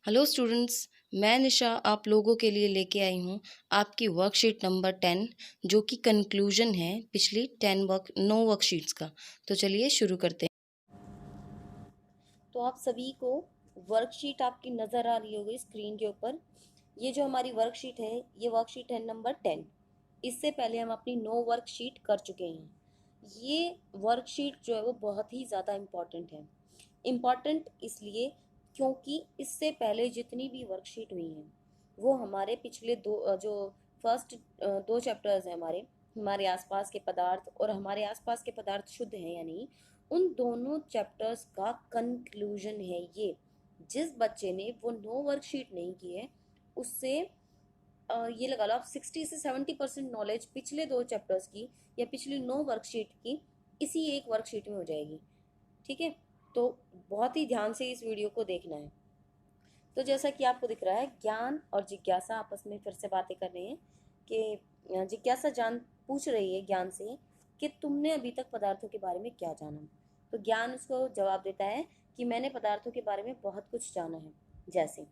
Hello students, मैं निशा आप लोगों के लिए लेके आई हूँ आपकी वर्कशीट नंबर 10 जो कि कंक्लूजन है पिछली 9 वर्कशीट्स का। तो चलिए शुरू करते हैं। तो आप सभी को वर्कशीट आपकी नज़र आ रही होगी स्क्रीन के ऊपर। ये जो हमारी वर्कशीट है ये वर्कशीट है नंबर 10। इससे पहले हम अपनी 9 वर्कशीट कर चुके हैं। ये वर्कशीट जो है वो बहुत ही ज़्यादा इम्पॉर्टेंट है। इम्पॉर्टेंट इसलिए क्योंकि इससे पहले जितनी भी वर्कशीट हुई हैं वो हमारे पिछले जो फर्स्ट 2 चैप्टर्स हैं हमारे हमारे आसपास के पदार्थ और हमारे आसपास के पदार्थ शुद्ध हैं या नहीं, उन दोनों चैप्टर्स का कंक्लूजन है ये। जिस बच्चे ने वो 9 वर्कशीट नहीं की है उससे ये लगा लो आप 60 से 70% नॉलेज पिछले 2 चैप्टर्स की या पिछली 9 वर्कशीट की इसी एक वर्कशीट में हो जाएगी। ठीक है, तो बहुत ही ध्यान से इस वीडियो को देखना है। तो जैसा कि आपको दिख रहा है, ज्ञान और जिज्ञासा आपस में फिर से बातें कर रहे हैं कि जिज्ञासा जान पूछ रही है ज्ञान से कि तुमने अभी तक पदार्थों के बारे में क्या जाना। तो ज्ञान उसको जवाब देता है कि मैंने पदार्थों के बारे में बहुत कुछ जाना है। जैसे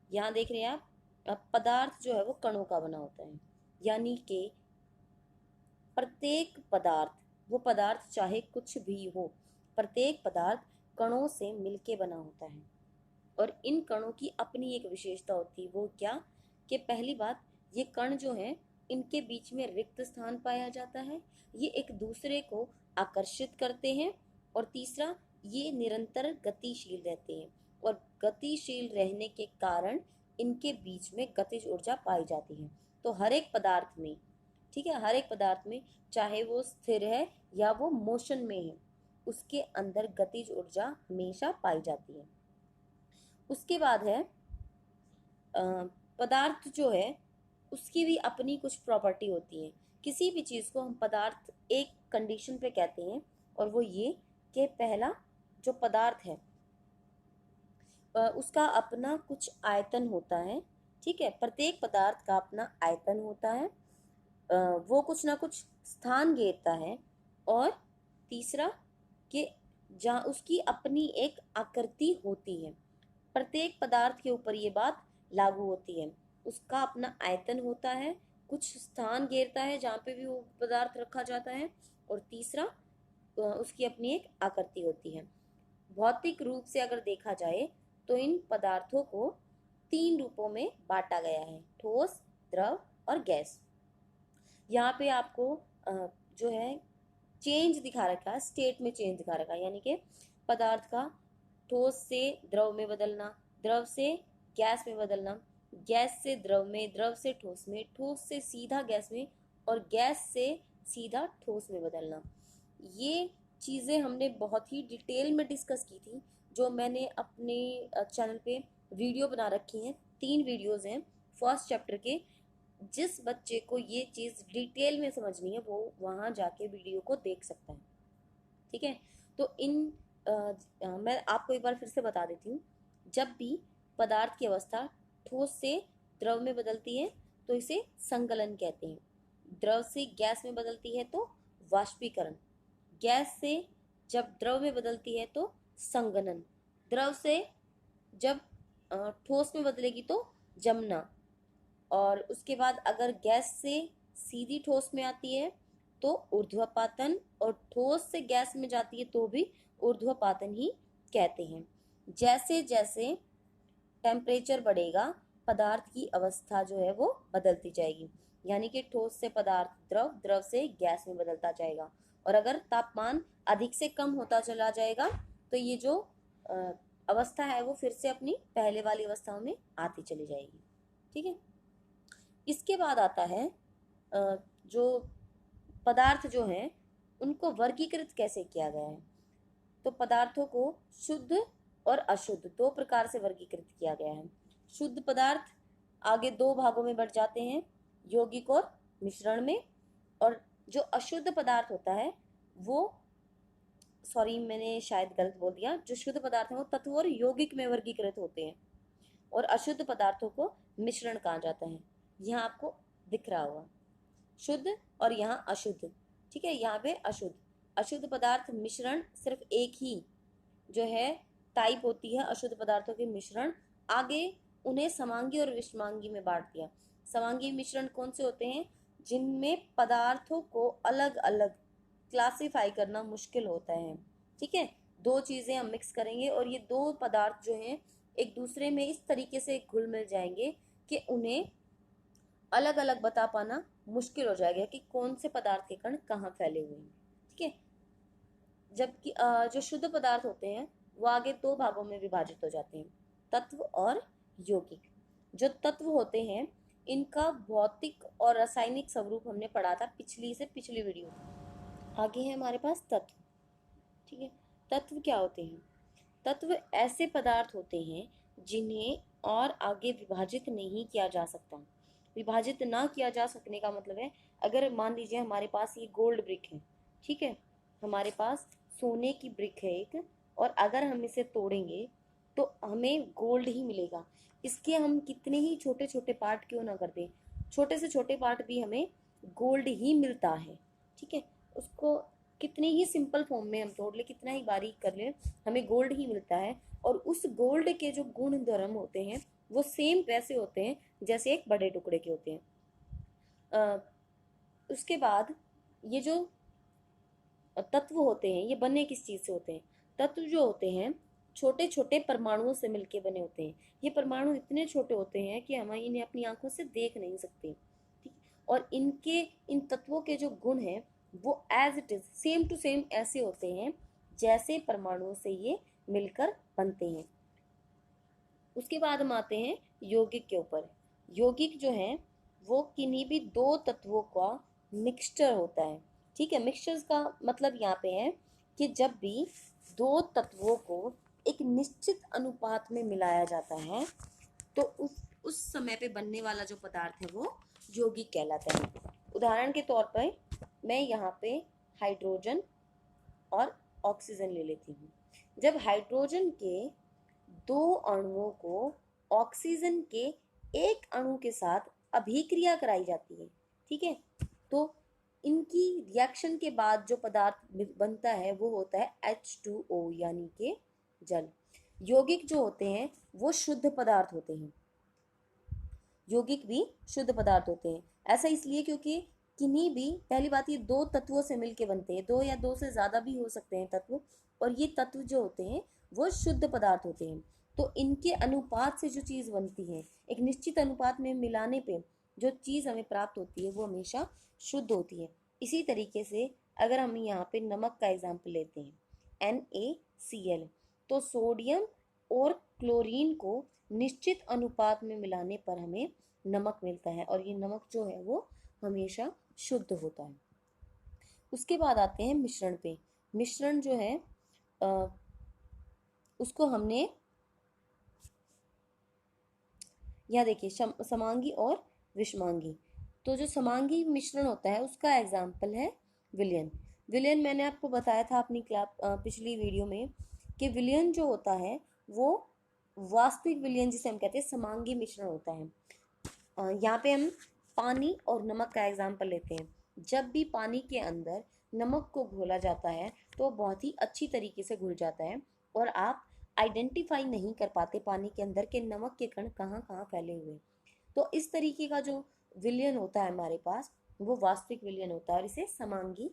यहाँ देख रहे हैं आप, अब पदार्थ जो है वो कणों का बना होता है, यानी कि प्रत्येक पदार्थ, वो पदार्थ चाहे कुछ भी हो, प्रत्येक पदार्थ कणों से मिलके बना होता है। और इन कणों की अपनी एक विशेषता होती है, वो क्या कि पहली बात, ये कण जो हैं इनके बीच में रिक्त स्थान पाया जाता है, ये एक दूसरे को आकर्षित करते हैं। और तीसरा, ये निरंतर गतिशील रहते हैं और गतिशील रहने के कारण इनके बीच में गतिज ऊर्जा पाई जाती है। तो हर एक पदार्थ में, ठीक है, हर एक पदार्थ में चाहे वो स्थिर है या वो मोशन में है, उसके अंदर गतिज ऊर्जा हमेशा पाई जाती है। उसके बाद है पदार्थ जो है उसकी भी अपनी कुछ प्रॉपर्टी होती है। किसी भी चीज़ को हम पदार्थ एक कंडीशन पे कहते हैं, और वो ये कि पहला जो पदार्थ है उसका अपना कुछ आयतन होता है। ठीक है, प्रत्येक पदार्थ का अपना आयतन होता है, वो कुछ ना कुछ स्थान घेरता है। और तीसरा कि जहाँ उसकी अपनी एक आकृति होती है। प्रत्येक पदार्थ के ऊपर ये बात लागू होती है, उसका अपना आयतन होता है, कुछ स्थान घेरता है जहाँ पे भी वो पदार्थ रखा जाता है। और तीसरा उसकी अपनी एक आकृति होती है। भौतिक रूप से अगर देखा जाए तो इन पदार्थों को 3 रूपों में बांटा गया है, ठोस, द्रव और गैस। यहाँ पे आपको जो है चेंज दिखा रखा है, स्टेट में चेंज दिखा रखा है, यानी कि पदार्थ का ठोस से द्रव में बदलना, द्रव से गैस में बदलना, गैस से द्रव में, द्रव से ठोस में, ठोस से सीधा गैस में और गैस से सीधा ठोस में बदलना। ये चीज़ें हमने बहुत ही डिटेल में डिस्कस की थी, जो मैंने अपने चैनल पे वीडियो बना रखी हैं। 3 वीडियोज़ हैं फर्स्ट चैप्टर के। जिस बच्चे को ये चीज़ डिटेल में समझनी है वो वहाँ जाके वीडियो को देख सकता है। ठीक है, तो मैं आपको एक बार फिर से बता देती हूँ। जब भी पदार्थ की अवस्था ठोस से द्रव में बदलती है तो इसे संगलन कहते हैं। द्रव से गैस में बदलती है तो वाष्पीकरण, गैस से जब द्रव में बदलती है तो संघनन, द्रव से जब ठोस में बदलेगी तो जमना, और उसके बाद अगर गैस से सीधी ठोस में आती है तो ऊर्ध्वपातन, और ठोस से गैस में जाती है तो भी ऊर्ध्वपातन ही कहते हैं। जैसे जैसे टेम्परेचर बढ़ेगा पदार्थ की अवस्था जो है वो बदलती जाएगी, यानी कि ठोस से पदार्थ द्रव, द्रव से गैस में बदलता जाएगा। और अगर तापमान अधिक से कम होता चला जाएगा तो ये जो अवस्था है वो फिर से अपनी पहले वाली अवस्थाओं में आती चली जाएगी। ठीक है, इसके बाद आता है जो पदार्थ जो हैं उनको वर्गीकृत कैसे किया गया है। तो पदार्थों को शुद्ध और अशुद्ध 2 प्रकार से वर्गीकृत किया गया है। शुद्ध पदार्थ आगे 2 भागों में बढ़ जाते हैं, यौगिक और मिश्रण में। और जो अशुद्ध पदार्थ होता है वो, सॉरी मैंने शायद गलत बोल दिया, जो शुद्ध पदार्थ है वो तत्व और यौगिक में वर्गीकृत होते हैं और अशुद्ध पदार्थों को मिश्रण कहा जाता है। यहाँ आपको दिख रहा होगा शुद्ध और यहाँ अशुद्ध। ठीक है, यहाँ पे अशुद्ध, अशुद्ध पदार्थ मिश्रण सिर्फ एक ही जो है टाइप होती है अशुद्ध पदार्थों के मिश्रण आगे उन्हें समांगी और विषमांगी में बांट दिया। समांगी मिश्रण कौन से होते हैं? जिनमें पदार्थों को अलग अलग क्लासिफाई करना मुश्किल होता है। ठीक है, दो चीजें हम मिक्स करेंगे और ये दो पदार्थ जो हैं एक दूसरे में इस तरीके से घुल मिल जाएंगे कि उन्हें अलग अलग बता पाना मुश्किल हो जाएगा कि कौन से पदार्थ के कण कहाँ फैले हुए हैं। ठीक है, जबकि जो शुद्ध पदार्थ होते हैं वो आगे दो भागों में विभाजित हो जाते हैं, तत्व और यौगिक। जो तत्व होते हैं इनका भौतिक और रासायनिक स्वरूप हमने पढ़ा था पिछली वीडियो में। आगे है हमारे पास तत्व। ठीक है, तत्व क्या होते हैं? तत्व ऐसे पदार्थ होते हैं जिन्हें और आगे विभाजित नहीं किया जा सकता। विभाजित ना किया जा सकने का मतलब है, अगर मान लीजिए हमारे पास ये गोल्ड ब्रिक है, ठीक है, हमारे पास सोने की ब्रिक है एक, और अगर हम इसे तोड़ेंगे तो हमें गोल्ड ही मिलेगा। इसके हम कितने ही छोटे छोटे पार्ट क्यों ना कर दें, छोटे से छोटे पार्ट भी हमें गोल्ड ही मिलता है। ठीक है, उसको कितने ही सिंपल फॉर्म में हम तोड़ ले, कितना ही बारीक कर ले, हमें गोल्ड ही मिलता है। और उस गोल्ड के जो गुण धर्म होते हैं वो सेम वैसे होते हैं जैसे एक बड़े टुकड़े के होते हैं। उसके बाद ये जो तत्व होते हैं ये बने किस चीज़ से होते हैं? तत्व जो होते हैं छोटे छोटे परमाणुओं से मिलके बने होते हैं। ये परमाणु इतने छोटे होते हैं कि हम इन्हें अपनी आंखों से देख नहीं सकते। ठीक, और इन तत्वों के जो गुण हैं वो as it is same to same ऐसे होते हैं जैसे परमाणुओं से ये मिलकर बनते हैं। उसके बाद हम आते हैं यौगिक के ऊपर। यौगिक जो है वो किन्हीं भी दो तत्वों का मिक्सचर होता है। ठीक है, मिक्सचर्स का मतलब यहाँ पे है कि जब भी दो तत्वों को एक निश्चित अनुपात में मिलाया जाता है तो उस समय पे बनने वाला जो पदार्थ है वो यौगिक कहलाता है। उदाहरण के तौर पर मैं यहाँ पे हाइड्रोजन और ऑक्सीजन ले लेती हूँ। जब हाइड्रोजन के दो अणुओं को ऑक्सीजन के एक अणु के साथ अभिक्रिया कराई जाती है, ठीक है, तो इनकी रिएक्शन के बाद जो पदार्थ बनता है वो होता है H2O यानी कि जल। यौगिक जो होते हैं वो शुद्ध पदार्थ होते हैं। यौगिक भी शुद्ध पदार्थ होते हैं। ऐसा इसलिए क्योंकि किन्हीं भी, पहली बात, ये दो तत्वों से मिलके बनते हैं, दो या दो से ज्यादा भी हो सकते हैं तत्व, और ये तत्व जो होते हैं वो शुद्ध पदार्थ होते हैं। तो इनके अनुपात से जो चीज बनती है, एक निश्चित अनुपात में मिलाने पे जो चीज हमें प्राप्त होती है वो हमेशा शुद्ध होती है। इसी तरीके से अगर हम यहाँ पे नमक का एग्जाम्पल लेते हैं NaCl, तो सोडियम और क्लोरीन को निश्चित अनुपात में मिलाने पर हमें नमक मिलता है, और ये नमक जो है वो हमेशा शुद्ध होता है। उसके बाद आते हैं मिश्रण पे। मिश्रण जो है उसको हमने यहाँ देखिए समांगी और विषमांगी। तो जो समांगी मिश्रण होता है उसका एग्जाम्पल है विलयन। विलयन मैंने आपको बताया था अपनी पिछली वीडियो में कि विलयन जो होता है वो वास्तविक विलयन जिसे हम कहते हैं समांगी मिश्रण होता है। यहाँ पे हम पानी और नमक का एग्जाम्पल लेते हैं। जब भी पानी के अंदर नमक को घोला जाता है तो बहुत ही अच्छी तरीके से घुल जाता है और आप आइडेंटिफाई नहीं कर पाते पानी के अंदर के नमक के कण कहाँ कहाँ फैले हुए। तो इस तरीके का जो विलयन होता है हमारे पास वो वास्तविक विलयन होता है और इसे समांगी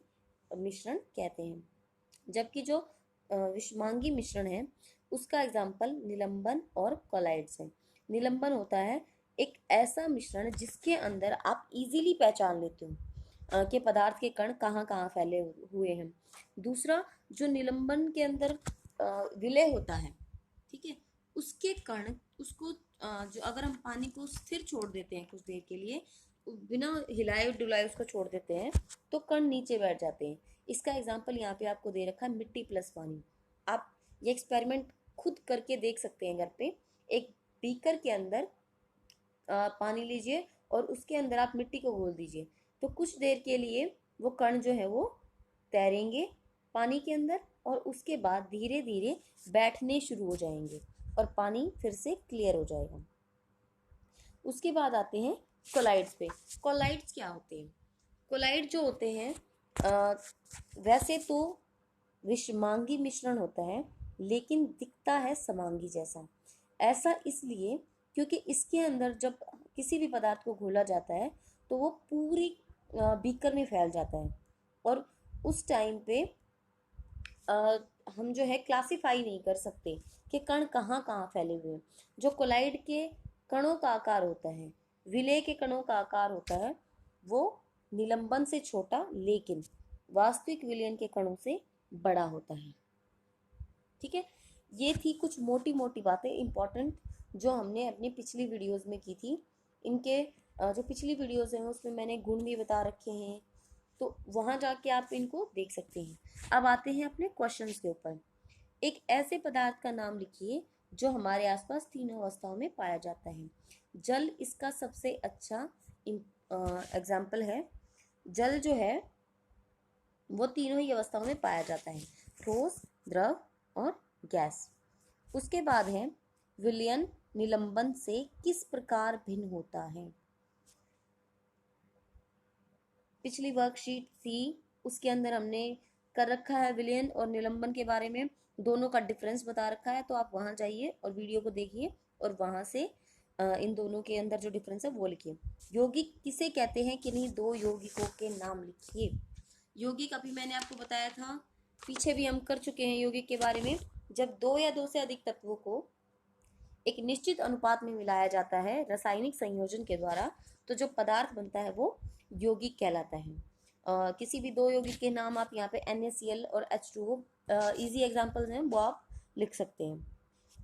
मिश्रण कहते हैं। जबकि जो विषमांगी मिश्रण है उसका एग्जाम्पल निलंबन और कोलाइड्स है। निलंबन होता है एक ऐसा मिश्रण जिसके अंदर आप इजीली पहचान लेते हो कि पदार्थ के कण कहाँ कहाँ फैले हुए हैं। दूसरा, जो निलंबन के अंदर विलय होता है, ठीक है, उसके कण उसको जो अगर हम पानी को स्थिर छोड़ देते हैं कुछ देर के लिए, बिना हिलाए डुलाए उसको छोड़ देते हैं तो कण नीचे बैठ जाते हैं। इसका एग्जाम्पल यहाँ पे आपको दे रखा है मिट्टी प्लस पानी। आप ये एक्सपेरिमेंट खुद करके देख सकते हैं घर पे। एक बीकर के अंदर पानी लीजिए और उसके अंदर आप मिट्टी को घोल दीजिए, तो कुछ देर के लिए वो कण जो है वो तैरेंगे पानी के अंदर और उसके बाद धीरे धीरे बैठने शुरू हो जाएंगे और पानी फिर से क्लियर हो जाएगा। उसके बाद आते हैं कोलाइड्स पे। कोलाइड्स क्या होते हैं? कोलाइड जो होते हैं वैसे तो विषमांगी मिश्रण होता है लेकिन दिखता है समांगी जैसा। ऐसा इसलिए क्योंकि इसके अंदर जब किसी भी पदार्थ को घोला जाता है तो वो पूरी बीकर में फैल जाता है, और उस टाइम पे अ, हम जो है क्लासिफाई नहीं कर सकते कि कण कहाँ कहाँ फैले हुए हैं। जो कोलाइड के कणों का आकार होता है, विलेय के कणों का आकार होता है, वो निलंबन से छोटा लेकिन वास्तविक विलयन के कणों से बड़ा होता है। ठीक है, ये थी कुछ मोटी मोटी बातें इंपॉर्टेंट जो हमने अपनी पिछली वीडियोस में की थी। इनके जो पिछली वीडियोस हैं उसमें मैंने गुण भी बता रखे हैं, तो वहां जाके आप इनको देख सकते हैं। अब आते हैं अपने क्वेश्चंस के ऊपर। एक ऐसे पदार्थ का नाम लिखिए जो हमारे आसपास तीनों अवस्थाओं में पाया जाता है। जल इसका सबसे अच्छा एग्जाम्पल है। जल जो है वो तीनों ही अवस्थाओं में पाया जाता है, ठोस, द्रव और गैस। उसके बाद है विलयन निलंबन से किस प्रकार भिन्न होता है। पिछली वर्कशीट थी उसके अंदर हमने कर रखा है विलयन और निलंबन के बारे में, दोनों का डिफरेंस बता रखा है, तो आप वहां जाइए और वीडियो को देखिए और वहां से इन दोनों के अंदर जो डिफरेंस है वो लिखिए। यौगिक किसे कहते हैं, किन्हीं दो यौगिकों के नाम लिखिए। यौगिक अभी मैंने आपको बताया था, पीछे भी हम कर चुके हैं यौगिक के बारे में। जब दो या दो से अधिक तत्वों को एक निश्चित अनुपात में मिलाया जाता है रासायनिक संयोजन के द्वारा, तो जो पदार्थ बनता है वो यौगिक कहलाता है। किसी भी दो यौगिक के नाम आप यहाँ पे NaCl और H2O इजी एग्जांपल्स हैं, वो आप लिख सकते हैं।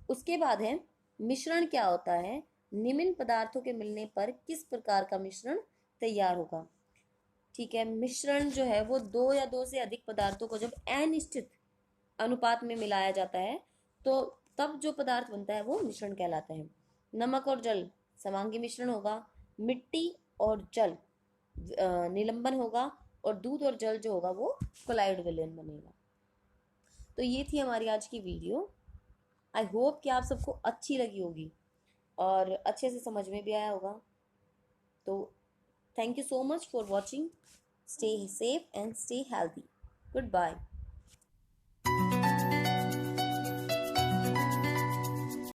उसके बाद है मिश्रण क्या होता है, निम्न पदार्थों के मिलने पर किस प्रकार का मिश्रण तैयार होगा। ठीक है, मिश्रण जो है वो दो या दो से अधिक पदार्थों को जब अनिश्चित अनुपात में मिलाया जाता है तो तब जो पदार्थ बनता है वो मिश्रण कहलाता है। नमक और जल समांगी मिश्रण होगा, मिट्टी और जल निलंबन होगा, और दूध और जल जो होगा वो कोलाइड विलयन बनेगा। तो ये थी हमारी आज की वीडियो। आई होप कि आप सबको अच्छी लगी होगी और अच्छे से समझ में भी आया होगा। तो thank you so much for watching. Stay safe and stay healthy. Goodbye.